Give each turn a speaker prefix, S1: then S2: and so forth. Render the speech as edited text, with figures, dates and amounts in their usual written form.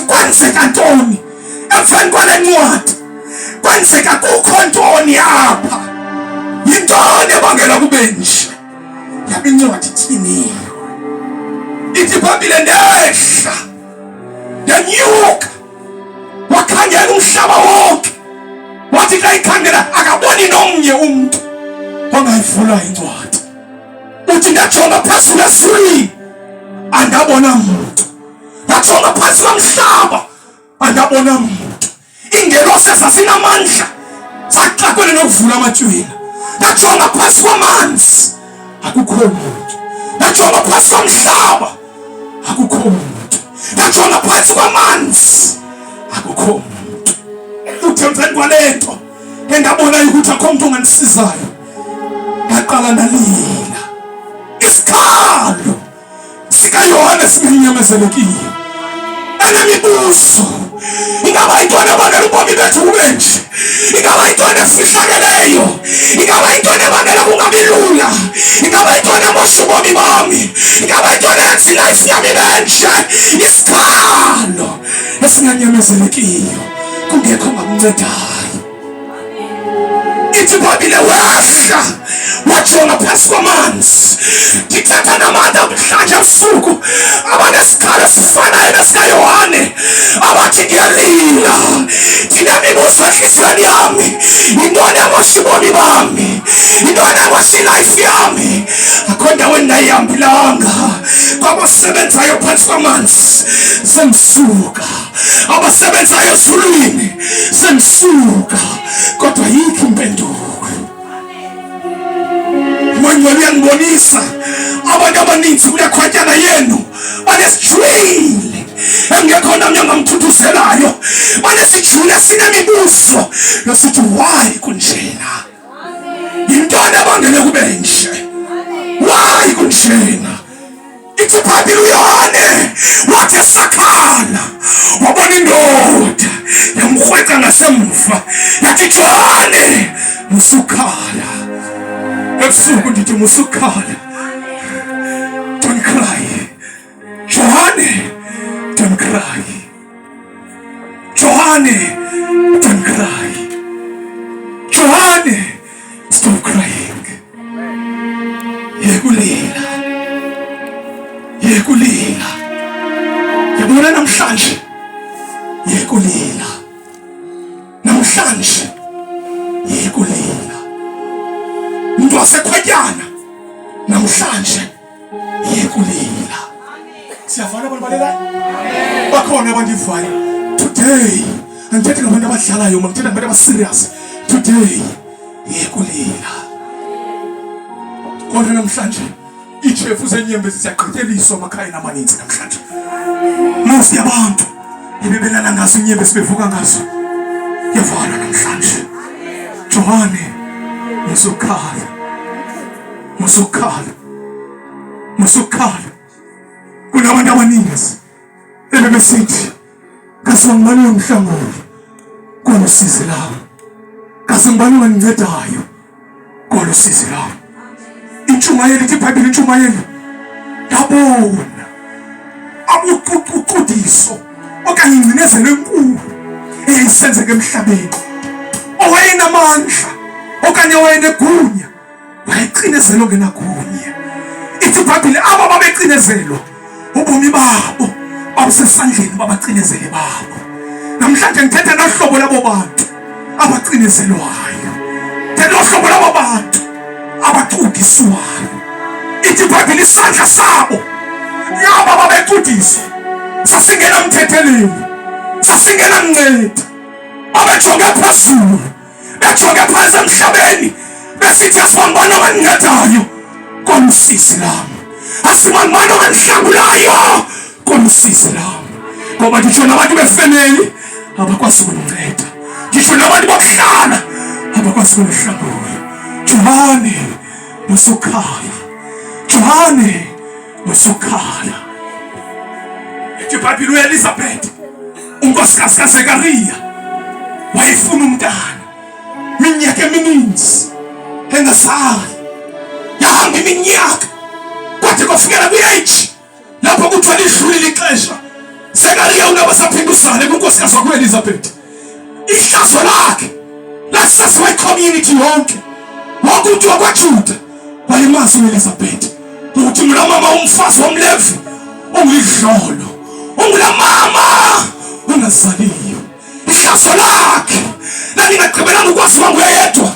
S1: kwenzeka ntoni emveni kwale ncwadi? Kwenzeka kukho ntoni apha? Yintoni ebangela kube nje? Yabe incwadi ithini? Ithi iBhayibhile ndehla ndanyuka wakhangela umhlaba wonke, wathi xa ikhangela akaboni nomnye umuntu ongayivula incwadi. Uthi ndajonga phasi kwesizwe andabona muntu, ndajonga phansi komhlaba andabona muntu. Ingelosi ezazinamandla zaxakweni nokuvula amatywina. Ndajonga phansi kwamanzi akukho muntu, ndajonga phansi komhlaba akukho muntu, ndajonga phansi kwamanzi akukho muntu. Uthi emveni kwale nto engabona ukuthi akho muntu ongandisizayo, ndaqala ndalila isikhalo sikaYohane singenyamezelekiyo. Enemibuzo, ingaba yintoni ebangela ubomi bethu bube nje? Ingaba yintoni esifihlakeleyo? Ingaba yintoni ebangela kungabi lula? Ingaba yintoni emosha ubomi bami? Ingaba yintoni eyenza ilife yami ibe nje? Isikhalo esingenyamezelekiyo, kungekho ongamncedayo. Ithi iBhayibhile wehla wajonga phansi kwamanzi. Ndithetha nabantu namhlanje ebusuku abanesikhalo esifanayo nesikaYohane, abathi ndiyalila, ndinemibuzo entliziyweni yami. Yintoni emosha ubomi bami? Yintoni emosha ilife yami? Akho ndawo endingayihambilanga. Kwabasebenzayo phansi kwamanzi sengisuka, abasebenzayo ezulwini sengisuka, kodwa yikho impendulo. Umoya uyangibonisa abantu abaninzi kule khwatyana yenu banesijwili engekho namnye ongamthuthuzelayo, banesijwili esinemibuzo yosithi why kunjena? Yintoni ebangele kube nje? Why kunjena? Ithi iBhayibhile uYohane wathi esakhala wabona indoda yamkrweca ngasemva, yathi Johane musukhala. Ebusuku ndithi musukhala. Don't cry. Johane, don't cry. Johane, don't cry. Johane, stop crying. Yekulila. Yekulila. Yabona namhlanje. Yekulila. Namhlanje. Yekulila. Umuntu wasekhwatyana namhlanje yekulila. Siyavana abantu balelayo? Bakhona abandivayo. Today, andithethi ngabantu abadlalayo, ngithetha ngabantu abaserious. Today yekulila. Kodwa namhlanje iitshefu zenyembezi ziyagqityeliswa amakhaya amaninzi namhlanje. Most yabantu ebebelana ngazo inyembezi bevuka ngazo yavana namhlanje. Johane musukhala, musukhala, musukhala. Kunabantu abaninzi ebebesithi kasingibani umhlangano kwalusizi lawo, kasingibani wandincedidayo kwalusizi lawo. Intshumayelo ithi iBhayibhile, intshumayelo ndabona abuququdiso okanye ingcinezelo enkulu eyayisenzeka emhlabeni. Owayenamandla okanye owayenegunya wayecinezelo ngenagunya. Ithi iBhayibhile aba babecinezelwa ubomi babo babusesandleni babacinezeli babo. Namhlanje ngithetha nohlobo labo bantu abacinezelwayo, ngithetha nohlobo labo bantu abaqudiswayo. Ithi iBhayibhile isandla sabo yaba babecudiswa sasingena mthetheleli, sasingena nceda, babejonge phezulu, bejonge phansi emhlabeni besithi asibambani ongandincedidayo komsizi lami, asibambani ongandihlangulayo komsizi lami. Ngoba nditsho nabantu befemeli abakwazi ukundinceda, nditsho nabantu bokuhlala abakwazi ukundihlangula. Johane musukhala, Johane musukhala. Ithi iBhayibhile uElizabeth unkosikazi kaZekariya wayefuna umntana minyaka emininzi engazali. Yahamba iminyaka kwade kwafikela kwi-age lapho kuthiwa lidlulile ixesha Zekariya unabasaphindusane kunkosikazi wakwe-Elizabeth. Ihlazo lakhe lasaziwa i-community yonke. Wonke umuntu wakwaJuda wayemazi u-Elizabeth ukuthi ngulamama umfazi womLevi onguyidlolo, ungulamama ongazaliyo. Ihlazo lakhe lalingagqibelanga ukwaziwa nguyedwa.